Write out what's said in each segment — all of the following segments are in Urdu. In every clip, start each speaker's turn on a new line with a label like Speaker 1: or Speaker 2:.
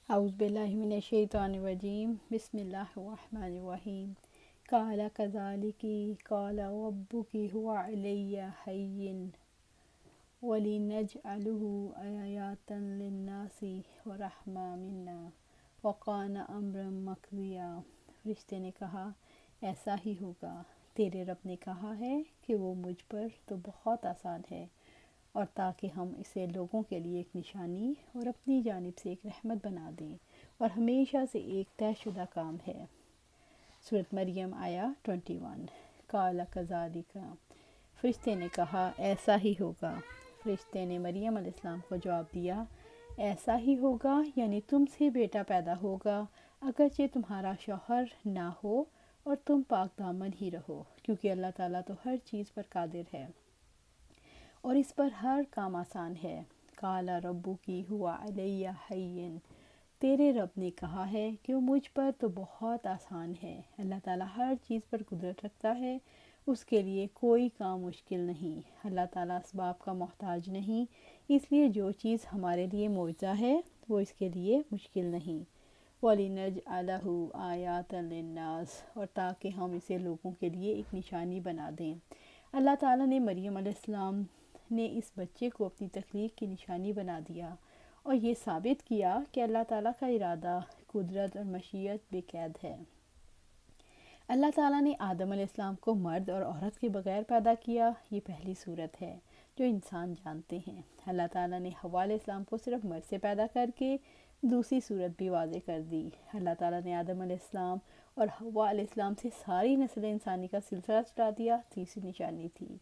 Speaker 1: اعوذ باللہ من الشیطان الرجیم بسم اللہ الرحمن الرحیم قال کذالک قال ربک هو علی ہین ولنجعلہ آیۃ للناس ورحمۃ منا وکان امرا مقضیا۔ فرشتے نے کہا ایسا ہی ہوگا، تیرے رب نے کہا ہے کہ وہ مجھ پر تو بہت آسان ہے، اور تاکہ ہم اسے لوگوں کے لیے ایک نشانی اور اپنی جانب سے ایک رحمت بنا دیں، اور ہمیشہ سے ایک طے شدہ کام ہے۔ سورۃ مریم آیا 21۔ قال کذالک، فرشتے نے کہا ایسا ہی ہوگا۔ فرشتے نے مریم علیہ السلام کو جواب دیا ایسا ہی ہوگا یعنی تم سے بیٹا پیدا ہوگا، اگرچہ تمہارا شوہر نہ ہو اور تم پاک دامن ہی رہو، کیونکہ اللہ تعالیٰ تو ہر چیز پر قادر ہے اور اس پر ہر کام آسان ہے۔ قال ربک هو علی ہین، تیرے رب نے کہا ہے کہ وہ مجھ پر تو بہت آسان ہے۔ اللہ تعالیٰ ہر چیز پر قدرت رکھتا ہے، اس کے لیے کوئی کام مشکل نہیں۔ اللہ تعالیٰ اسباب کا محتاج نہیں، اس لیے جو چیز ہمارے لیے معجزہ ہے وہ اس کے لیے مشکل نہیں۔ وَلِنَجْعَلَهُ آیَاتًا لِلنَّاسِ، اور تاکہ ہم اسے لوگوں کے لیے ایک نشانی بنا دیں۔ اللہ تعالیٰ نے مریم علیہ السلام نے اس بچے کو اپنی تخلیق کی نشانی بنا دیا اور یہ ثابت کیا کہ اللہ تعالیٰ کا ارادہ، قدرت اور مشیت بے قید ہے۔ اللہ تعالیٰ نے آدم علیہ السلام کو مرد اور عورت کے بغیر پیدا کیا، یہ پہلی صورت ہے جو انسان جانتے ہیں۔ اللہ تعالیٰ نے حوا علیہ السلام کو صرف مرد سے پیدا کر کے دوسری صورت بھی واضح کر دی۔ اللہ تعالیٰ نے آدم علیہ السلام اور حوا علیہ السلام سے ساری نسل انسانی کا سلسلہ چلا دیا، تیسری نشانی تھی۔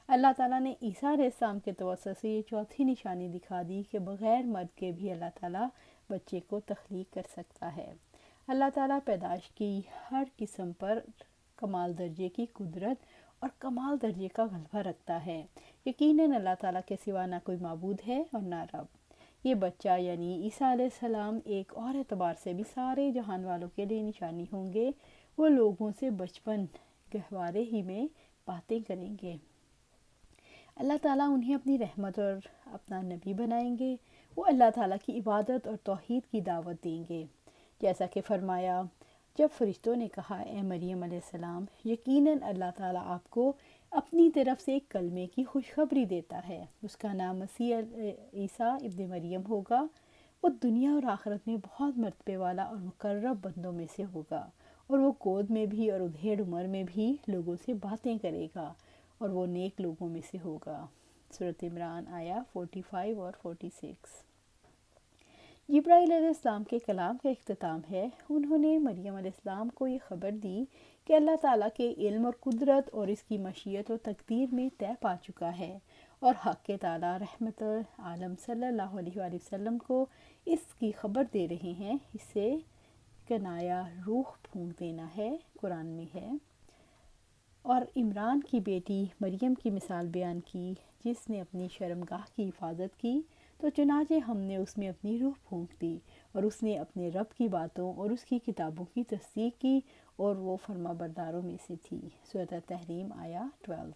Speaker 1: اللہ تعالیٰ نے عیسیٰ علیہ السلام کے توسط سے یہ چوتھی نشانی دکھا دی کہ بغیر مرد کے بھی اللہ تعالیٰ بچے کو تخلیق کر سکتا ہے۔ اللہ تعالیٰ پیدائش کی ہر قسم پر کمال درجے کی قدرت اور کمال درجے کا غلبہ رکھتا ہے۔ یقیناً اللہ تعالیٰ کے سوا نہ کوئی معبود ہے اور نہ رب۔ یہ بچہ یعنی عیسیٰ علیہ السلام ایک اور اعتبار سے بھی سارے جہان والوں کے لیے نشانی ہوں گے۔ وہ لوگوں سے بچپن گہوارے ہی میں باتیں کریں گے۔ اللہ تعالیٰ انہیں اپنی رحمت اور اپنا نبی بنائیں گے۔ وہ اللہ تعالیٰ کی عبادت اور توحید کی دعوت دیں گے، جیسا کہ فرمایا جب فرشتوں نے کہا اے مریم علیہ السلام، یقیناً اللہ تعالیٰ آپ کو اپنی طرف سے ایک کلمے کی خوشخبری دیتا ہے، اس کا نام مسیح عیسیٰ ابن مریم ہوگا۔ وہ دنیا اور آخرت میں بہت مرتبے والا اور مقرب بندوں میں سے ہوگا، اور وہ گود میں بھی اور ادھیڑ عمر میں بھی لوگوں سے باتیں کرے گا، اور وہ نیک لوگوں میں سے ہوگا۔ سورۃ عمران آیا 45 اور 46۔ جبرائیل علیہ السلام کے کلام کا اختتام ہے۔ انہوں نے مریم علیہ السلام کو یہ خبر دی کہ اللہ تعالیٰ کے علم اور قدرت اور اس کی مشیت و تقدیر میں طے پا چکا ہے، اور حق تعالیٰ رحمت عالم صلی اللہ علیہ وآلہ وسلم کو اس کی خبر دے رہے ہیں۔ اس سے کنایا روح پھونک دینا ہے، قرآن میں ہے۔ اور عمران کی بیٹی مریم کی مثال بیان کی، جس نے اپنی شرمگاہ کی حفاظت کی، تو چنانچہ ہم نے اس میں اپنی روح پھونک دی، اور اس نے اپنے رب کی باتوں اور اس کی کتابوں کی تصدیق کی، اور وہ فرما برداروں میں سے تھی۔ سورۃ تحریم آیا 12۔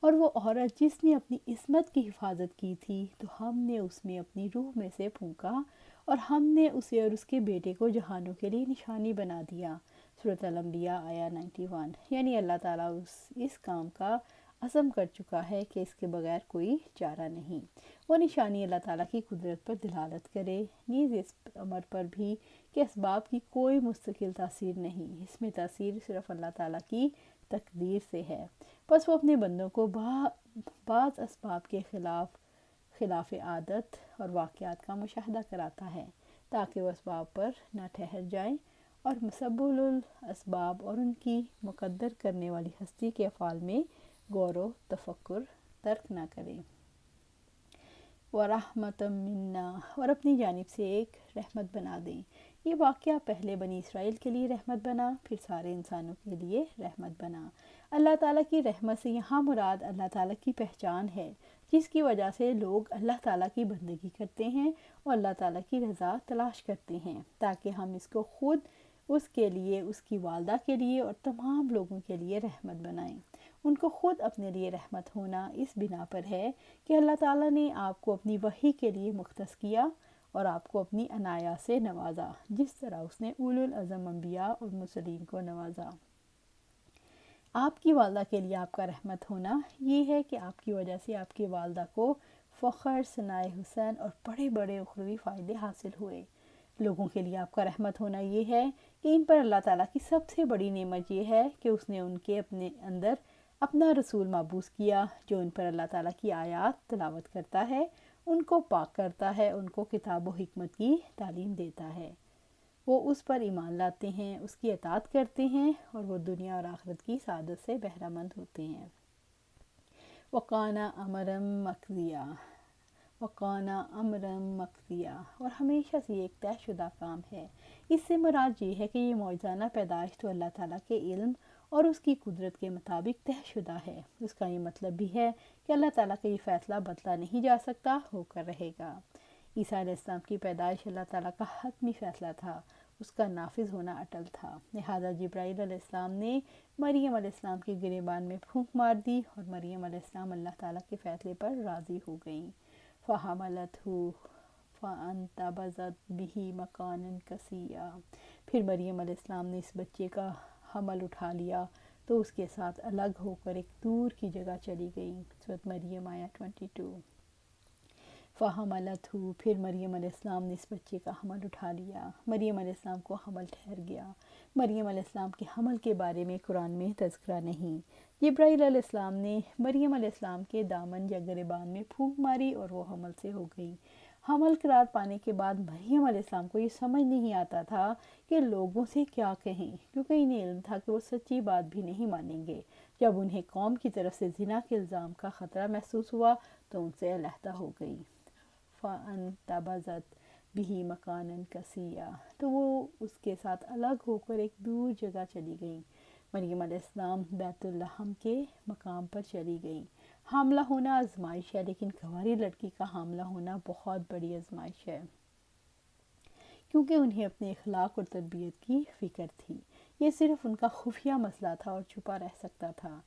Speaker 1: اور وہ عورت جس نے اپنی عصمت کی حفاظت کی تھی، تو ہم نے اس میں اپنی روح میں سے پھونکا، اور ہم نے اسے اور اس کے بیٹے کو جہانوں کے لیے نشانی بنا دیا۔ سورۃ الانبیاء آیا 91۔ یعنی اللہ تعالیٰ اس کام کا عزم کر چکا ہے کہ اس کے بغیر کوئی چارہ نہیں۔ وہ نشانی اللہ تعالیٰ کی قدرت پر دلالت کرے، نیز اس امر پر بھی کہ اسباب کی کوئی مستقل تاثیر نہیں، اس میں تاثیر صرف اللہ تعالیٰ کی تقدیر سے ہے۔ بس وہ اپنے بندوں کو بعض اسباب کے خلاف عادت اور واقعات کا مشاہدہ کراتا ہے، تاکہ وہ اسباب پر نہ ٹھہر جائیں اور مسبب الاسباب اور ان کی مقدر کرنے والی ہستی کے افعال میں غور و تفکر ترک نہ کریں۔ وَرَحْمَةً مِنَّا، اور اپنی جانب سے ایک رحمت بنا دیں۔ یہ واقعہ پہلے بنی اسرائیل کے لیے رحمت بنا، پھر سارے انسانوں کے لیے رحمت بنا۔ اللہ تعالیٰ کی رحمت سے یہاں مراد اللہ تعالیٰ کی پہچان ہے، جس کی وجہ سے لوگ اللہ تعالیٰ کی بندگی کرتے ہیں اور اللہ تعالیٰ کی رضا تلاش کرتے ہیں، تاکہ ہم اس کو خود اس کے لیے، اس کی والدہ کے لیے اور تمام لوگوں کے لیے رحمت بنائیں۔ ان کو خود اپنے لیے رحمت ہونا اس بنا پر ہے کہ اللہ تعالیٰ نے آپ کو اپنی وحی کے لیے مختص کیا، اور آپ کو اپنی عنایات سے نوازا جس طرح اس نے اولو العزم انبیاء اور مرسلین کو نوازا۔ آپ کی والدہ کے لیے آپ کا رحمت ہونا یہ ہے کہ آپ کی وجہ سے آپ کی والدہ کو فخر، ثنائے حسن اور بڑے بڑے اخروی فائدے حاصل ہوئے۔ لوگوں کے لیے آپ کا رحمت ہونا یہ ہے کہ ان پر اللہ تعالیٰ کی سب سے بڑی نعمت یہ ہے کہ اس نے ان کے اپنے اندر اپنا رسول مبعوث کیا جو ان پر اللہ تعالیٰ کی آیات تلاوت کرتا ہے، ان کو پاک کرتا ہے، ان کو کتاب و حکمت کی تعلیم دیتا ہے۔ وہ اس پر ایمان لاتے ہیں، اس کی اطاعت کرتے ہیں اور وہ دنیا اور آخرت کی سعادت سے بہرہ مند ہوتے ہیں۔ وَقَانَ أَمْرًا مَقْضِيًّا، وَقَانَ أَمْرًا مَقْضِيًّا، اور ہمیشہ سے یہ ایک طے شدہ کام ہے۔ اس سے مراد یہ ہے کہ یہ معجزانہ پیدائش تو اللہ تعالیٰ کے علم اور اس کی قدرت کے مطابق طے شدہ ہے۔ اس کا یہ مطلب بھی ہے کہ اللہ تعالیٰ کا یہ فیصلہ بدلا نہیں جا سکتا، ہو کر رہے گا۔ عیسیٰ علیہ السلام کی پیدائش اللہ تعالیٰ کا حتمی فیصلہ تھا، اس کا نافذ ہونا اٹل تھا۔ لہٰذا جبرائیل علیہ السلام نے مریم علیہ السلام کے گریبان میں پھونک مار دی اور مریم علیہ السلام اللہ تعالیٰ کے فیصلے پر راضی ہو گئیں۔ فَحَمَلَتْهُ فَانْتَبَذَتْ بِهِ مَكَانًا قَصِيًّا، پھر مریم علیہ السلام نے اس بچے کا حمل اٹھا لیا تو اس کے ساتھ الگ ہو کر ایک دور کی جگہ چلی گئیں۔ سورۃ مریم آیہ 22۔ فَحَمَلَتْهُ، پھر مریم علیہ السلام نے اس بچے کا حمل اٹھا لیا۔ مریم علیہ السلام کو حمل ٹھہر گیا۔ مریم علیہ السلام کے حمل کے بارے میں قرآن میں تذکرہ نہیں۔ جبرائیل علیہ السلام نے مریم علیہ السلام کے دامن یا گریبان میں پھونک ماری اور وہ حمل سے ہو گئی۔ حمل قرار پانے کے بعد مریم علیہ السلام کو یہ سمجھ نہیں آتا تھا کہ لوگوں سے کیا کہیں، کیونکہ انہیں علم تھا کہ وہ سچی بات بھی نہیں مانیں گے۔ جب انہیں قوم کی طرف سے زنا کے الزام کا خطرہ محسوس ہوا تو ان سے علیحدہ ہو گئی۔ فَانْتَبَذَتْ بِهِ مَكَانًا قَصِيًّا، تو وہ اس کے ساتھ الگ ہو کر ایک دور جگہ چلی گئیں۔ مریم علیہ السلام بیت الحم کے مقام پر چلی گئیں۔ حاملہ ہونا آزمائش ہے، لیکن کنواری لڑکی کا حاملہ ہونا بہت بڑی آزمائش ہے، کیونکہ انہیں اپنے اخلاق اور تربیت کی فکر تھی۔ یہ صرف ان کا خفیہ مسئلہ تھا اور چھپا رہ سکتا تھا۔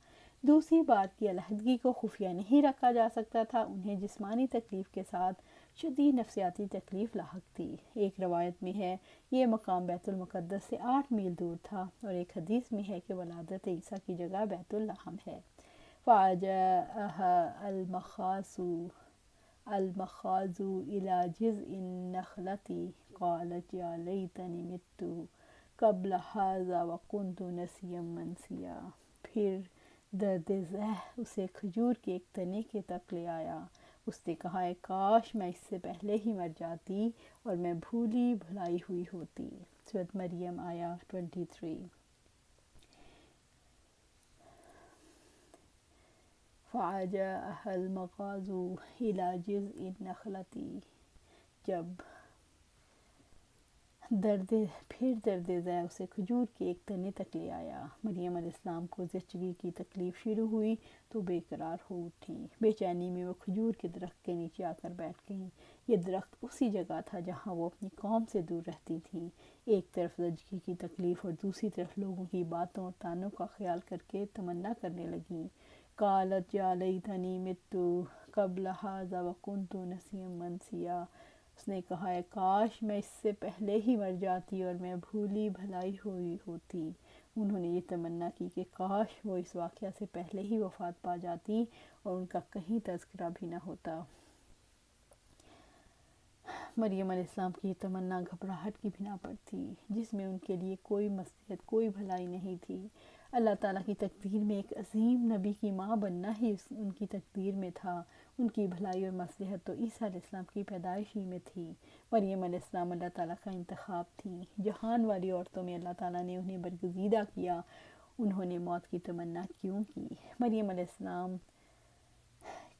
Speaker 1: دوسری بات کی علیحدگی کو خفیہ نہیں رکھا جا سکتا تھا۔ انہیں جسمانی تکلیف کے ساتھ شدید نفسیاتی تکلیف لاحق تھی۔ ایک روایت میں ہے یہ مقام بیت المقدس سے 8 میل دور تھا، اور ایک حدیث میں ہے کہ ولادت عیسیٰ کی جگہ بیت الحم ہے۔ فَأَجَاءَهَا الْمَخَاضُ إِلَى جِذْعِ النَّخْلَةِ قَالَتْ يَا لَيْتَنِي مِتُّ قَبْلَ هَٰذَا وَكُنتُ نَسِيًّا مَنسِيًّا، پھر درد ذہ اسے کھجور کے ایک تنے کے تک لے آیا۔ اس نے کہا اے کاش میں اس سے پہلے ہی مر جاتی اور میں بھولی بھلائی ہوئی ہوتی۔ سورۃ مریم آیہ 23۔ فَأَجَاءَهَا الْمَخَاضُ إِلَى جِذْعِ النَّخْلَةِ، پھر درد ذہ اسے کھجور کے ایک تنے تک لے آیا۔ مریم علیہ السلام کو زچگی کی تکلیف شروع ہوئی تو بے قرار ہو اٹھیں۔ بے چینی میں وہ کھجور کے درخت کے نیچے آ کر بیٹھ گئیں۔ یہ درخت اسی جگہ تھا جہاں وہ اپنی قوم سے دور رہتی تھیں۔ ایک طرف زچگی کی تکلیف اور دوسری طرف لوگوں کی باتوں اور طعنوں کا خیال کر کے تمنا کرنے لگیں۔ قالت یا لیتنی مت قبل ھذا وکنت نسیا منسیا، اس نے کہا اے کاش میں اس سے پہلے ہی مر جاتی اور میں بھولی بھلائی ہوئی ہوتی۔ انہوں نے یہ تمنا کی کہ کاش وہ اس واقعہ سے پہلے ہی وفات پا جاتی اور ان کا کہیں تذکرہ بھی نہ ہوتا۔ مریم علیہ السلام کی یہ تمنا گھبراہٹ کی بنا پر تھی، جس میں ان کے لیے کوئی مصلحت، کوئی بھلائی نہیں تھی۔ اللہ تعالیٰ کی تقدیر میں ایک عظیم نبی کی ماں بننا ہی ان کی تقدیر میں تھا۔ ان کی بھلائی اور مصلحت تو عیسیٰ علیہ السلام کی پیدائش ہی میں تھی۔ مریم علیہ السلام اللہ تعالیٰ کا انتخاب تھی۔ جہان والی عورتوں میں اللہ تعالیٰ نے انہیں برگزیدہ کیا۔ انہوں نے موت کی تمنا کیوں کی؟ مریم علیہ السلام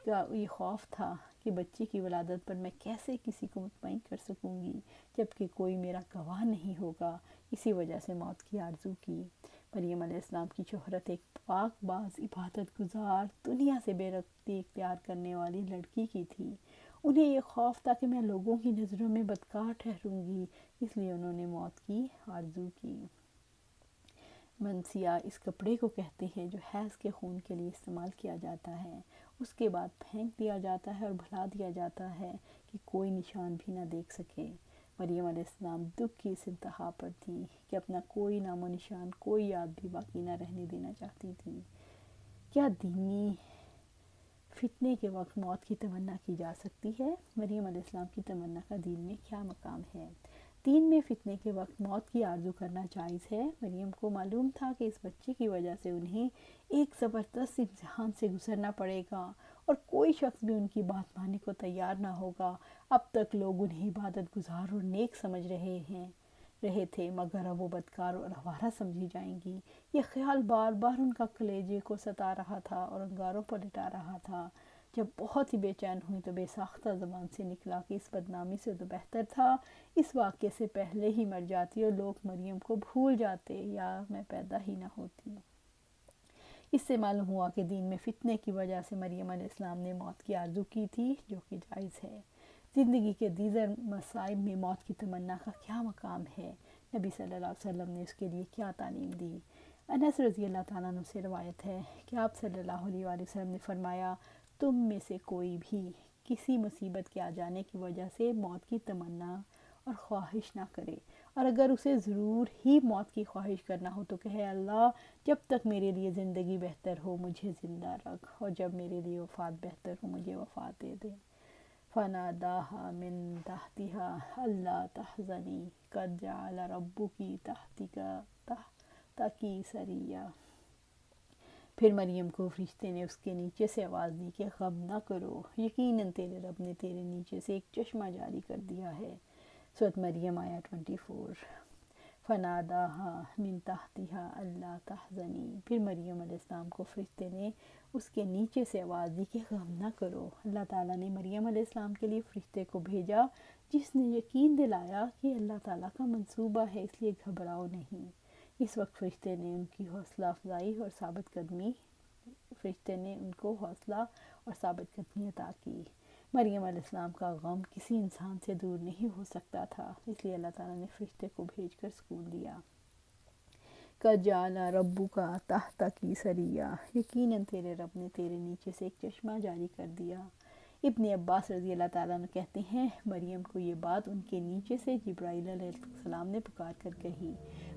Speaker 1: کا یہ خوف تھا کہ بچے کی ولادت پر میں کیسے کسی کو مطمئن کر سکوں گی جبکہ کوئی میرا گواہ نہیں ہوگا، اسی وجہ سے موت کی آرزو کی۔ مریم علیہ السلام کی شہرت ایک پاک باز، عبادت گزار، دنیا سے بے رغبتی اختیار کرنے والی لڑکی کی تھی۔ انہیں یہ خوف تھا کہ میں لوگوں کی نظروں میں بدکار ٹھہروں گی، اس لیے انہوں نے موت کی آرزو کی۔ منسیہ اس کپڑے کو کہتے ہیں جو حیض کے خون کے لیے استعمال کیا جاتا ہے، اس کے بعد پھینک دیا جاتا ہے اور بھلا دیا جاتا ہے۔ کہ کوئی نشان بھی نہ دیکھ سکے۔ مریم علیہ السلام دکھ کی اس انتہا پر تھی کہ اپنا کوئی نام و نشان، کوئی یاد بھی باقی نہ رہنے دینا چاہتی تھیں۔ کیا دینی فتنے کے وقت موت کی تمنا کی جا سکتی ہے؟ مریم علیہ السلام کی تمنا کا دین میں کیا مقام ہے؟ دین میں فتنے کے وقت موت کی آرزو کرنا جائز ہے۔ مریم کو معلوم تھا کہ اس بچے کی وجہ سے انہیں ایک زبردست امتحان سے گزرنا پڑے گا اور کوئی شخص بھی ان کی بات ماننے کو تیار نہ ہوگا۔ اب تک لوگ انہیں عبادت گزار اور نیک سمجھ رہے تھے، مگر اب وہ بدکار اور آوارہ سمجھی جائیں گی۔ یہ خیال بار بار ان کا کلیجے کو ستا رہا تھا اور انگاروں پر لٹا رہا تھا۔ جب بہت ہی بے چین ہوئی تو بے ساختہ زبان سے نکلا کہ اس بدنامی سے تو بہتر تھا اس واقعے سے پہلے ہی مر جاتی اور لوگ مریم کو بھول جاتے، یا میں پیدا ہی نہ ہوتی۔ اس سے معلوم ہوا کہ دین میں فتنے کی وجہ سے مریم علیہ السلام نے موت کی آرزو کی تھی، جو کہ جائز ہے۔ زندگی کے دیگر مصائب میں موت کی تمنا کا کیا مقام ہے؟ نبی صلی اللہ علیہ وسلم نے اس کے لیے کیا تعلیم دی؟ انس رضی اللہ تعالیٰ عنہ سے روایت ہے کہ آپ صلی اللہ علیہ وآلہ وسلم نے فرمایا، تم میں سے کوئی بھی کسی مصیبت کے آ جانے کی وجہ سے موت کی تمنا اور خواہش نہ کرے، اور اگر اسے ضرور ہی موت کی خواہش کرنا ہو تو کہے، اللہ جب تک میرے لیے زندگی بہتر ہو مجھے زندہ رکھ، اور جب میرے لیے وفات بہتر ہو مجھے وفات دے دے۔ فناداها من تحتها الا تحزنی قد جعل ربک تحتک سریا۔ پھر مریم کو فرشتے نے اس کے نیچے سے آواز دی کہ غم نہ کرو، یقیناً تیرے رب نے تیرے نیچے سے ایک چشمہ جاری کر دیا ہے۔ سورۃ مریم آیہ 24۔ فناداها من تحتها الا تحزنی، پھر مریم علیہ السلام کو فرشتے نے اس کے نیچے سے آواز دی کہ غم نہ کرو۔ اللہ تعالیٰ نے مریم علیہ السلام کے لیے فرشتے کو بھیجا جس نے یقین دلایا کہ اللہ تعالیٰ کا منصوبہ ہے، اس لیے گھبراؤ نہیں۔ اس وقت فرشتے نے ان کو حوصلہ اور ثابت قدمی عطا کی۔ مریم علیہ السلام کا غم کسی انسان سے دور نہیں ہو سکتا تھا، اس لیے اللہ تعالیٰ نے فرشتے کو بھیج کر سکون دیا۔ قَدْ جَعَلَ رَبُّكَ تَحْتَكِ سَرِيًّا، یقیناً تیرے رب نے تیرے نیچے سے ایک چشمہ جاری کر دیا۔ ابن عباس رضی اللہ تعالیٰ عنہ کہتے ہیں، مریم کو یہ بات ان کے نیچے سے جبرائیل علیہ السلام نے پکار کر کہی۔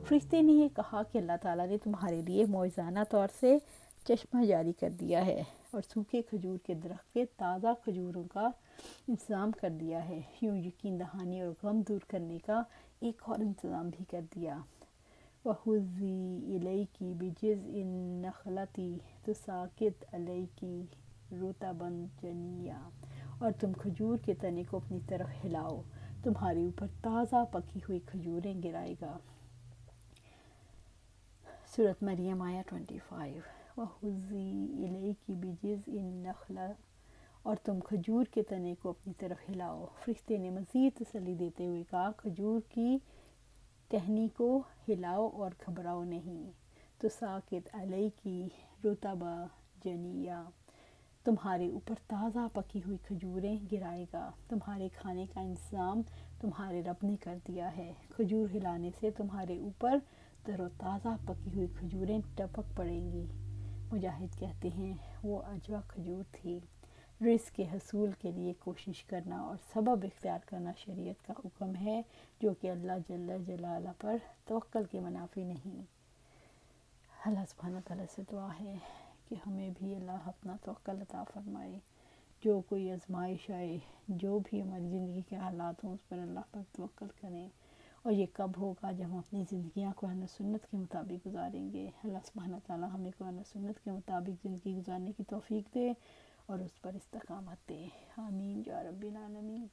Speaker 1: فرشتے نے یہ کہا کہ اللہ تعالیٰ نے تمہارے لیے معجزانہ طور سے چشمہ جاری کر دیا ہے اور سوکھے کھجور کے درخت کے تازہ کھجوروں کا انتظام کر دیا ہے، یوں یقین دہانی اور غم دور کرنے کا ایک اور انتظام بھی کر دیا۔ وَهُزِّي إِلَيْكِ بِجِذْعِ النَّخْلَةِ تُسَاقِطْ عَلَيْكِ رُطَبًا جَنِيًّا، اور تم کھجور کے تنے کو اپنی طرف ہلاؤ، تمہارے اوپر تازہ پکی ہوئی کھجوریں گرائے گا۔ سورۃ مریم آیہ 25۔ وَهُزِّي إِلَيْكِ بِجِذْعِ النَّخْلَةِ، اور تم کھجور کے تنے کو اپنی طرف ہلاؤ۔ فرشتے نے مزید تسلی دیتے ہوئے کہا، کھجور کی ٹہنی کو ہلاؤ اور گھبراؤ نہیں۔ تُسَاقِطْ عَلَيْكِ رُطَبًا جَنِيًّا، تمہارے اوپر تازہ پکی ہوئی کھجوریں گرائے گا۔ تمہارے کھانے کا انتظام تمہارے رب نے کر دیا ہے، کھجور ہلانے سے تمہارے اوپر تر و تازہ پکی ہوئی کھجوریں ٹپک پڑیں گی۔ مجاہد کہتے ہیں، وہ عجوہ کھجور تھی۔ رزق کے حصول کے لیے کوشش کرنا اور سبب اختیار کرنا شریعت کا حکم ہے، جو کہ اللہ جل جلالہ پر توکل کے منافی نہیں۔ اللہ سبحانہ تعالیٰ سے دعا ہے کہ ہمیں بھی اللہ اپنا توکل عطا فرمائے۔ جو کوئی آزمائش آئے، جو بھی ہماری زندگی کے حالات ہوں، اس پر اللہ پر توکل کریں، اور یہ کب ہوگا جب ہم اپنی زندگیاں قرآن و سنت کے مطابق گزاریں گے۔ اللہ سبحانہ تعالیٰ ہمیں قرآن و سنت کے مطابق زندگی گزارنے کی توفیق دے اور اس پر استقامت دے۔ آمین یا رب العالمین۔